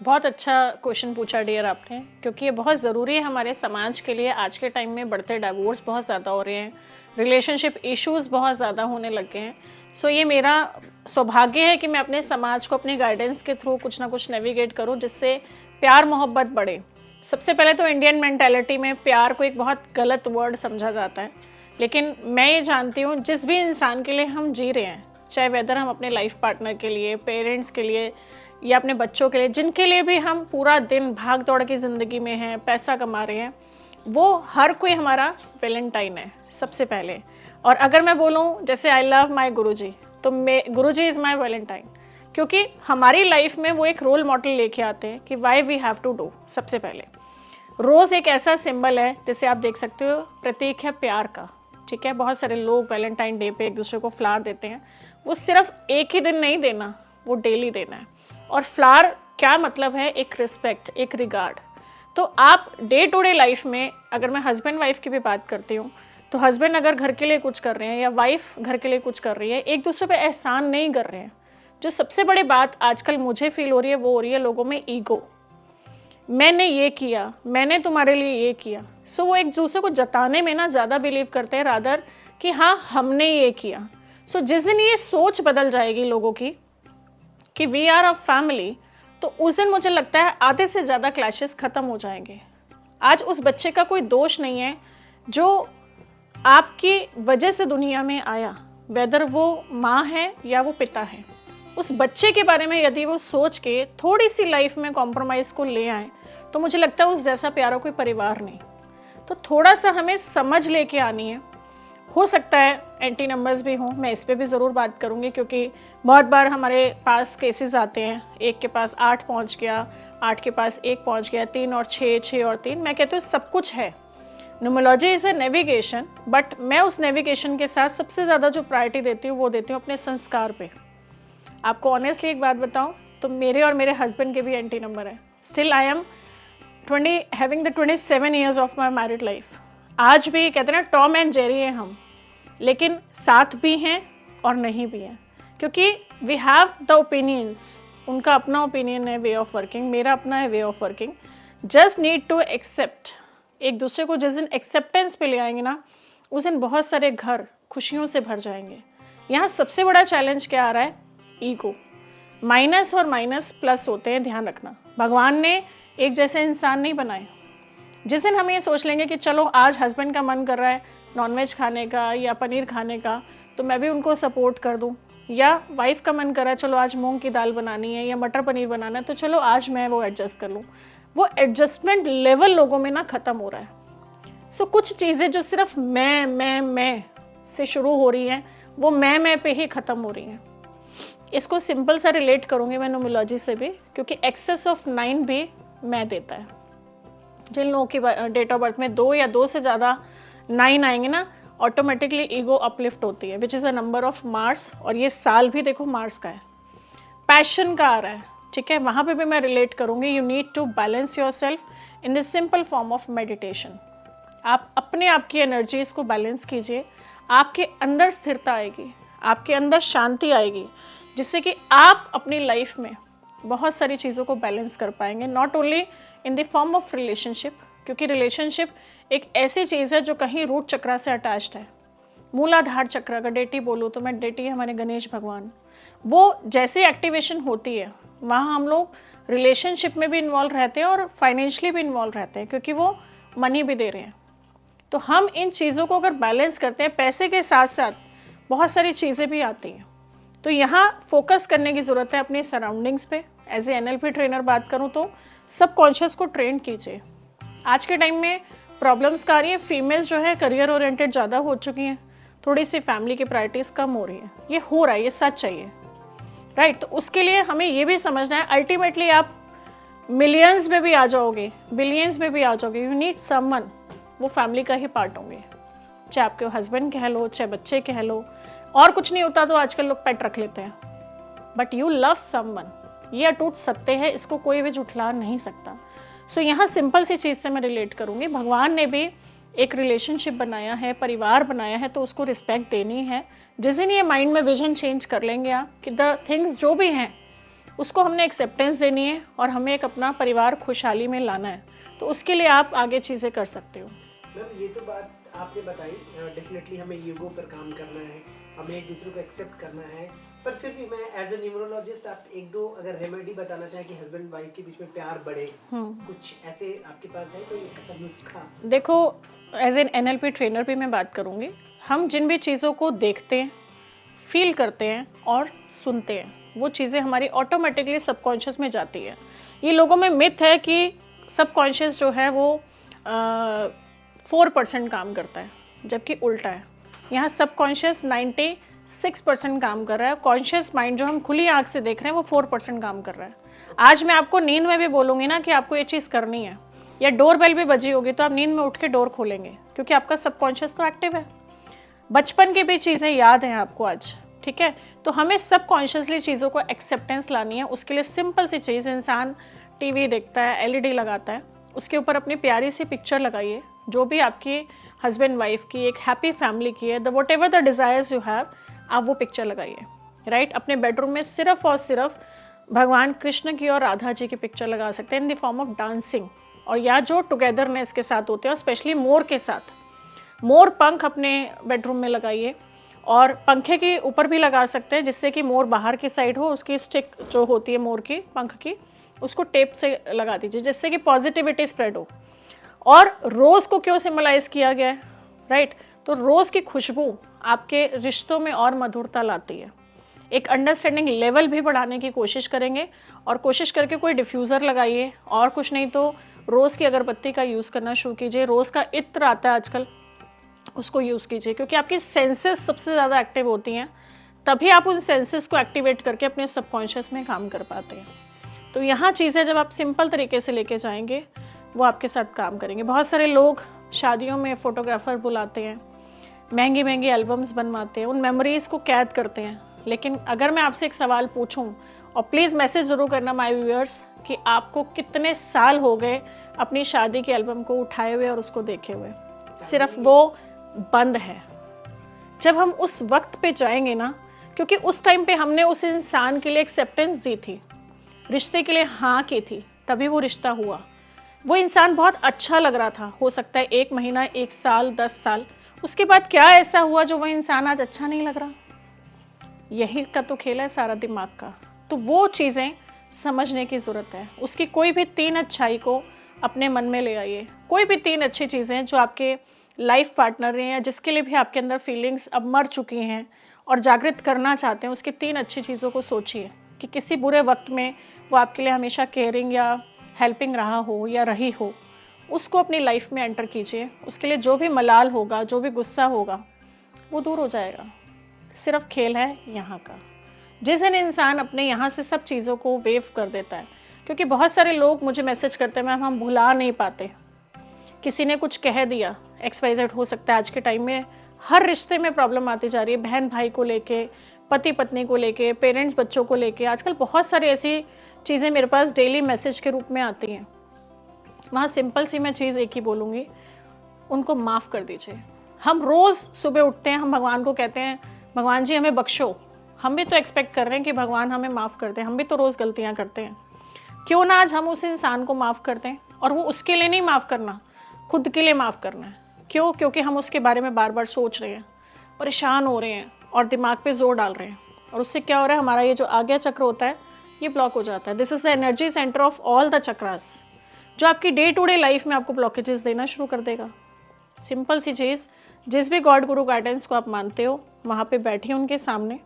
बहुत अच्छा क्वेश्चन पूछा डियर आपने, क्योंकि ये बहुत ज़रूरी है हमारे समाज के लिए। आज के टाइम में बढ़ते डाइवोर्स बहुत ज़्यादा हो रहे हैं, रिलेशनशिप इश्यूज बहुत ज़्यादा होने लग गए हैं। सो ये मेरा सौभाग्य है कि मैं अपने समाज को अपनी गाइडेंस के थ्रू कुछ ना कुछ नेविगेट करूँ जिससे प्यार मोहब्बत बढ़े। सबसे पहले तो इंडियन मेंटालिटी में प्यार को एक बहुत गलत वर्ड समझा जाता है, लेकिन मैं ये जानती हूँ जिस भी इंसान के लिए हम जी रहे हैं, चाहे वेदर हम अपने लाइफ पार्टनर के लिए, पेरेंट्स के लिए या अपने बच्चों के लिए, जिनके लिए भी हम पूरा दिन भाग दौड़ की ज़िंदगी में हैं, पैसा कमा रहे हैं, वो हर कोई हमारा वैलेंटाइन है सबसे पहले। और अगर मैं बोलूँ जैसे आई लव माई गुरुजी, तो गुरुजी इज़ माई वैलेंटाइन, क्योंकि हमारी लाइफ में वो एक रोल मॉडल लेके आते हैं कि why we have to do. सबसे पहले रोज़ एक ऐसा सिंबल है जिसे आप देख सकते हो, प्रतीक है प्यार का। ठीक है, बहुत सारे लोग वैलेंटाइन डे पे एक दूसरे को फ्लावर देते हैं। वो सिर्फ एक ही दिन नहीं देना, वो डेली देना है। और फ्लावर क्या मतलब है? एक रिस्पेक्ट, एक रिगार्ड। तो आप डे टू डे लाइफ में, अगर मैं हस्बैंड वाइफ की भी बात करती हूँ, तो हस्बैंड अगर घर के लिए कुछ कर रहे हैं या वाइफ घर के लिए कुछ कर रही है, एक दूसरे पे एहसान नहीं कर रहे हैं। जो सबसे बड़ी बात आजकल मुझे फील हो रही है वो हो रही है लोगों में ईगो। मैंने ये किया, मैंने तुम्हारे लिए ये किया। सो वो एक दूसरे को जताने में ना ज़्यादा बिलीव करते हैं रादर कि हाँ हमने ये किया। सो जिस दिन ये सोच बदल जाएगी लोगों की कि वी आर अ फैमिली, तो उस दिन मुझे लगता है आधे से ज़्यादा क्लैशेस ख़त्म हो जाएंगे। आज उस बच्चे का कोई दोष नहीं है जो आपकी वजह से दुनिया में आया, वेदर वो माँ है या वो पिता है। उस बच्चे के बारे में यदि वो सोच के थोड़ी सी लाइफ में कॉम्प्रोमाइज़ को ले आए, तो मुझे लगता है उस जैसा प्यारा कोई परिवार नहीं। तो थोड़ा सा हमें समझ लेके आनी है। हो सकता है एंटी नंबर्स भी हों, मैं इस पे भी ज़रूर बात करूँगी, क्योंकि बहुत बार हमारे पास केसेस आते हैं, एक के पास 8 पहुँच गया, 8 के पास 1 पहुँच गया, 3 और 6, 6 और 3। मैं कहती हूँ सब कुछ है। Numerology is a navigation, but मैं उस नेविगेशन के साथ सबसे ज़्यादा जो प्रायोरिटी देती हूँ वो देती हूँ अपने संस्कार पे। आपको ऑनेस्टली एक बात बताऊँ तो मेरे और मेरे हस्बैंड के भी एंटी नंबर है। Still I am having the 27 years of my married life. आज भी कहते हैं ना टॉम एंड जेरी हैं हम, लेकिन साथ भी हैं और नहीं भी हैं, क्योंकि वी हैव द ओपिनियंस। उनका अपना ओपिनियन है, वे ऑफ वर्किंग, मेरा अपना है way of working. Just need to accept. एक दूसरे को जिस दिन एक्सेप्टेंस पे ले आएंगे ना, उस दिन बहुत सारे घर खुशियों से भर जाएंगे। यहाँ सबसे बड़ा चैलेंज क्या आ रहा है? ईगो। माइनस और माइनस प्लस होते हैं, ध्यान रखना। भगवान ने एक जैसे इंसान नहीं बनाए। जिस दिन हम ये सोच लेंगे कि चलो आज हस्बैंड का मन कर रहा है नॉनवेज खाने का या पनीर खाने का, तो मैं भी उनको सपोर्ट कर दूं, या वाइफ का मन कर रहा है चलो आज मूंग की दाल बनानी है या मटर पनीर बनाना है, तो चलो आज मैं वो एडजस्ट कर लूँ। वो एडजस्टमेंट लेवल लोगों में ना ख़त्म हो रहा है। सो कुछ चीज़ें जो सिर्फ मैं से शुरू हो रही हैं, वो मैं पे ही ख़त्म हो रही हैं। इसको सिंपल सा रिलेट करूँगी मैं न्यूमरोलॉजी से भी, क्योंकि एक्सेस ऑफ 9 भी मैं देता है। जिन लोगों की डेट ऑफ बर्थ में 2 या 2 से ज़्यादा 9 आएंगे ना, ऑटोमेटिकली ईगो अपलिफ्ट होती है, which is a number of Mars. और ये साल भी देखो मार्स का है, पैशन का आ रहा है। ठीक है, वहाँ पे भी मैं रिलेट करूँगी। You need to balance yourself in this simple form of meditation. आप अपने आप की एनर्जीज को बैलेंस कीजिए, आपके अंदर स्थिरता आएगी, आपके अंदर शांति आएगी, जिससे कि आप अपनी लाइफ में बहुत सारी चीज़ों को बैलेंस कर पाएंगे। Not only in the form of relationship, क्योंकि रिलेशनशिप एक ऐसी चीज़ है जो कहीं रूट चक्र से अटैच्ड है। मूलाधार चक्र, अगर डेटी बोलूँ तो मैं डेटी है हमारे गणेश भगवान, वो जैसे एक्टिवेशन होती है वहाँ हम लोग रिलेशनशिप में भी इन्वॉल्व रहते हैं और फाइनेंशियली भी इन्वॉल्व रहते हैं, क्योंकि वो मनी भी दे रहे हैं। तो हम इन चीज़ों को अगर बैलेंस करते हैं, पैसे के साथ साथ बहुत सारी चीज़ें भी आती हैं। तो यहाँ फोकस करने की ज़रूरत है अपनी सराउंडिंग्स पे। एज ए NLP ट्रेनर बात करूँ तो सबकॉन्शियस को ट्रेन कीजिए। आज के टाइम में प्रॉब्लम्स का आ रही है, फीमेल्स जो है करियर ओरिएंटेड ज़्यादा हो चुकी हैं, थोड़ी सी फैमिली की प्रायोरिटीज़ कम हो रही है। ये हो रहा है, ये सच चाहिए, राइट। तो उसके लिए हमें ये भी समझना है, अल्टीमेटली आप मिलियंस में भी आ जाओगे, बिलियंस में भी आ जाओगे, यू नीड समवन, वो फैमिली का ही पार्ट होंगे। चाहे आपके हस्बैंड कह लो, चाहे बच्चे कह लो, और कुछ नहीं होता तो आजकल लोग पेट रख लेते हैं, बट यू लव समवन। ये अटूट सत्य है, इसको कोई भी झुठला नहीं सकता। सो यहाँ सिंपल सी चीज़ से मैं रिलेट करूँगी। भगवान ने भी एक रिलेशनशिप बनाया है, परिवार बनाया है, तो उसको रिस्पेक्ट देनी है। जिस दिन ये माइंड में विजन चेंज कर लेंगे आप कि द थिंग्स जो भी हैं उसको हमने एक्सेप्टेंस देनी है और हमें एक अपना परिवार खुशहाली में लाना है। तो उसके लिए आप आगे चीज़ें कर सकते हो। मैम ये तो बात आपने बताई, डेफिनेटली हमें ईगो पर काम करना है, हमें एक दूसरे को एक्सेप्ट करना है, पर फिर भी मैं एज ए न्यूमरोलॉजिस्ट आप एक दो अगर रेमेडी बताना चाहें कि हस्बैंड वाइफ के बीच में प्यार बढ़े, कुछ ऐसे आपके पास है कोई ऐसा नुस्खा? देखो, एज एन NLP ट्रेनर भी मैं बात करूँगी, हम जिन भी चीज़ों को देखते हैं, फील करते हैं और सुनते हैं, वो चीज़ें हमारी ऑटोमेटिकली सबकॉन्शियस में जाती है। ये लोगों में मिथ है कि सबकॉन्शियस जो है वो 4% काम करता है, जबकि उल्टा है। यहाँ सबकॉन्शियस 96% काम कर रहा है। कॉन्शियस माइंड जो हम खुली आँख से देख रहे हैं वो 4% काम कर रहा है। आज मैं आपको नींद में भी बोलूँगी ना कि आपको ये चीज़ करनी है, या डोर बेल भी बजी होगी तो आप नींद में उठ के डोर खोलेंगे, क्योंकि आपका सबकॉन्शियस तो एक्टिव है। बचपन की भी चीज़ें याद हैं आपको आज, ठीक है। तो हमें सबकॉन्शियसली चीज़ों को एक्सेप्टेंस लानी है। उसके लिए सिंपल सी चीज़, इंसान टीवी देखता है, LED लगाता है, उसके ऊपर अपनी प्यारी सी पिक्चर लगाइए, जो भी आपकी हस्बैंड वाइफ की, एक हैप्पी फैमिली की है, the what ever the desires you have, आप वो पिक्चर लगाइए, राइट। अपने बेडरूम में सिर्फ और सिर्फ भगवान कृष्ण की और राधा जी की पिक्चर लगा सकते हैं in the form of dancing, और या जो टुगेदरनेस के साथ होते हैं, और स्पेशली मोर के साथ। मोर पंख अपने बेडरूम में लगाइए, और पंखे के ऊपर भी लगा सकते हैं, जिससे कि मोर बाहर की साइड हो, उसकी स्टिक जो होती है मोर की पंख की, उसको टेप से लगा दीजिए, जिससे कि पॉजिटिविटी स्प्रेड हो। और रोज़ को क्यों सिम्बलाइज किया गया है, राइट। तो रोज़ की खुशबू आपके रिश्तों में और मधुरता लाती है। एक अंडरस्टैंडिंग लेवल भी बढ़ाने की कोशिश करेंगे, और कोशिश करके कोई डिफ्यूज़र लगाइए, और कुछ नहीं तो रोज़ की अगरबत्ती का यूज़ करना शुरू कीजिए। रोज़ का इत्र आता है आजकल, उसको यूज़ कीजिए, क्योंकि आपकी सेंसेस सबसे ज़्यादा एक्टिव होती हैं, तभी आप उन सेंसेस को एक्टिवेट करके अपने सबकॉन्शियस में काम कर पाते हैं। तो यहाँ चीज़ें जब आप सिंपल तरीके से लेके जाएंगे, वो आपके साथ काम करेंगे। बहुत सारे लोग शादियों में फ़ोटोग्राफ़र बुलाते हैं, महंगी महंगी एल्बम्स बनवाते हैं, उन मेमोरीज़ को कैद करते हैं। लेकिन अगर मैं आपसे एक सवाल पूछूं, और प्लीज़ मैसेज ज़रूर करना माय व्यूअर्स, कि आपको कितने साल हो गए अपनी शादी की एल्बम को उठाए हुए और उसको देखे हुए? सिर्फ वो बंद है। जब हम उस वक्त पे जाएंगे ना, क्योंकि उस टाइम पे हमने उस इंसान के लिए एक्सेप्टेंस दी थी, रिश्ते के लिए हाँ की थी, तभी वो रिश्ता हुआ। वो इंसान बहुत अच्छा लग रहा था, हो सकता है 1 महीना, 1 साल, 10 साल, उसके बाद क्या ऐसा हुआ जो वो इंसान आज अच्छा नहीं लग रहा? यही का तो खेल है सारा दिमाग का। तो वो चीज़ें समझने की ज़रूरत है। उसकी कोई भी 3 अच्छाई को अपने मन में ले आइए, कोई भी 3 अच्छी चीज़ें जो आपके लाइफ पार्टनर हैं, या जिसके लिए भी आपके अंदर फीलिंग्स अब मर चुकी हैं और जागृत करना चाहते हैं, उसकी 3 अच्छी चीज़ों को सोचिए कि किसी बुरे वक्त में वो आपके लिए हमेशा केयरिंग या हेल्पिंग रहा हो या रही हो, उसको अपनी लाइफ में एंटर कीजिए। उसके लिए जो भी मलाल होगा, जो भी गुस्सा होगा, वो दूर हो जाएगा। सिर्फ खेल है यहाँ का। जिस दिन इंसान अपने यहाँ से सब चीज़ों को वेव कर देता है, क्योंकि बहुत सारे लोग मुझे मैसेज करते हैं, मैम हम भुला नहीं पाते, किसी ने कुछ कह दिया, XYZ हो सकता है। आज के टाइम में हर रिश्ते में प्रॉब्लम आती जा रही है, बहन भाई को लेके, पति पत्नी को लेके, पेरेंट्स बच्चों को लेके। आजकल बहुत सारी ऐसी चीज़ें मेरे पास डेली मैसेज के रूप में आती हैं। वहाँ सिंपल सी मैं चीज़ एक ही बोलूँगी, उनको माफ़ कर दीजिए। हम रोज़ सुबह उठते हैं, हम भगवान को कहते हैं, भगवान जी हमें बख्शो। हम भी तो एक्सपेक्ट कर रहे हैं कि भगवान हमें माफ़ कर दें, हम भी तो रोज़ गलतियाँ करते हैं। क्यों ना आज हम उस इंसान को माफ़ कर दें, और वो उसके लिए नहीं माफ़ करना, खुद के लिए माफ़ करना है। क्यों? क्योंकि हम उसके बारे में बार बार सोच रहे हैं, परेशान हो रहे हैं और दिमाग पे जोर डाल रहे हैं, और उससे क्या हो रहा है, हमारा ये जो आज्ञा चक्र होता है ये ब्लॉक हो जाता है। This is the energy centre of all the chakras, जो आपकी डे टू डे लाइफ में आपको ब्लॉकेजेस देना शुरू कर देगा। सिंपल सी चीज़, जिस भी गॉड गुरु गाइडेंस को आप मानते हो, वहाँ पे बैठिए उनके सामने,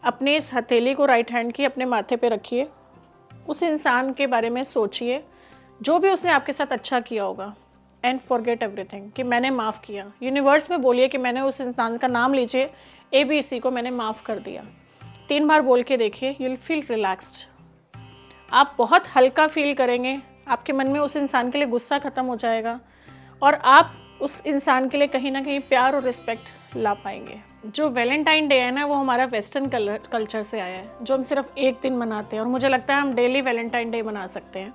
अपने इस हथेली को राइट हैंड की अपने माथे पे रखिए, उस इंसान के बारे में सोचिए जो भी उसने आपके साथ अच्छा किया होगा, एंड फॉरगेट एवरीथिंग, कि मैंने माफ़ किया। यूनिवर्स में बोलिए कि मैंने उस इंसान का नाम लीजिए, ABC को मैंने माफ़ कर दिया। 3 बार बोल के देखिए, यू विल फील रिलैक्स्ड। आप बहुत हल्का फील करेंगे, आपके मन में उस इंसान के लिए गुस्सा ख़त्म हो जाएगा, और आप उस इंसान के लिए कहीं ना कहीं प्यार और रिस्पेक्ट ला पाएंगे। जो वैलेंटाइन डे है ना, वो हमारा वेस्टर्न कल्चर से आया है, जो हम सिर्फ एक दिन मनाते हैं, और मुझे लगता है हम डेली वैलेंटाइन डे मना सकते हैं।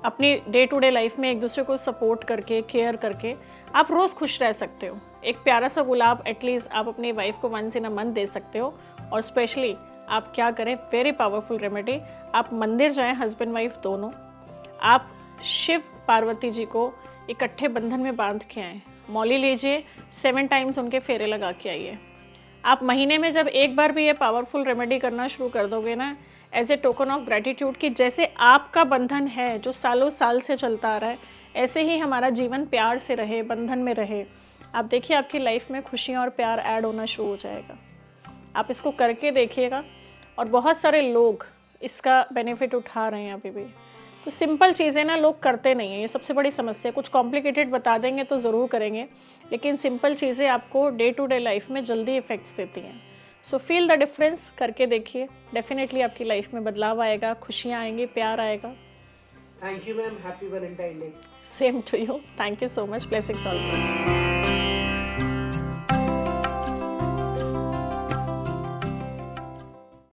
अपनी डे टू डे लाइफ में एक दूसरे को सपोर्ट करके, केयर करके आप रोज़ खुश रह सकते हो। एक प्यारा सा गुलाब एटलीस्ट आप अपनी वाइफ को वंस इन अ मंथ दे सकते हो, और स्पेशली आप क्या करें, वेरी पावरफुल रेमेडी, आप मंदिर जाएं हस्बैंड वाइफ दोनों, आप शिव पार्वती जी को इकट्ठे बंधन में बांध के आएँ, मौली लीजिए, 7 टाइम्स उनके फेरे लगा के आइए। आप महीने में जब एक बार भी ये पावरफुल रेमेडी करना शुरू कर दोगे ना, as a token of gratitude कि जैसे आपका बंधन है जो सालों साल से चलता आ रहा है, ऐसे ही हमारा जीवन प्यार से रहे, बंधन में रहे, आप देखिए आपकी लाइफ में खुशियाँ और प्यार ऐड होना शुरू हो जाएगा। आप इसको करके देखिएगा, और बहुत सारे लोग इसका बेनिफिट उठा रहे हैं अभी भी। तो सिंपल चीज़ें ना लोग करते नहीं हैं, ये सबसे बड़ी समस्या। कुछ कॉम्प्लिकेटेड बता देंगे तो ज़रूर करेंगे, लेकिन सिंपल चीज़ें आपको डे टू डे लाइफ में जल्दी इफ़ेक्ट्स देती हैं। सो फील द डिफरेंस, करके देखिए, डेफिनेटली आपकी लाइफ में बदलाव आएगा, खुशियाँ आएंगी, प्यार आएगा। Thank you ma'am, happy Valentine Day. Same to you, thank you so much, blessings all of us.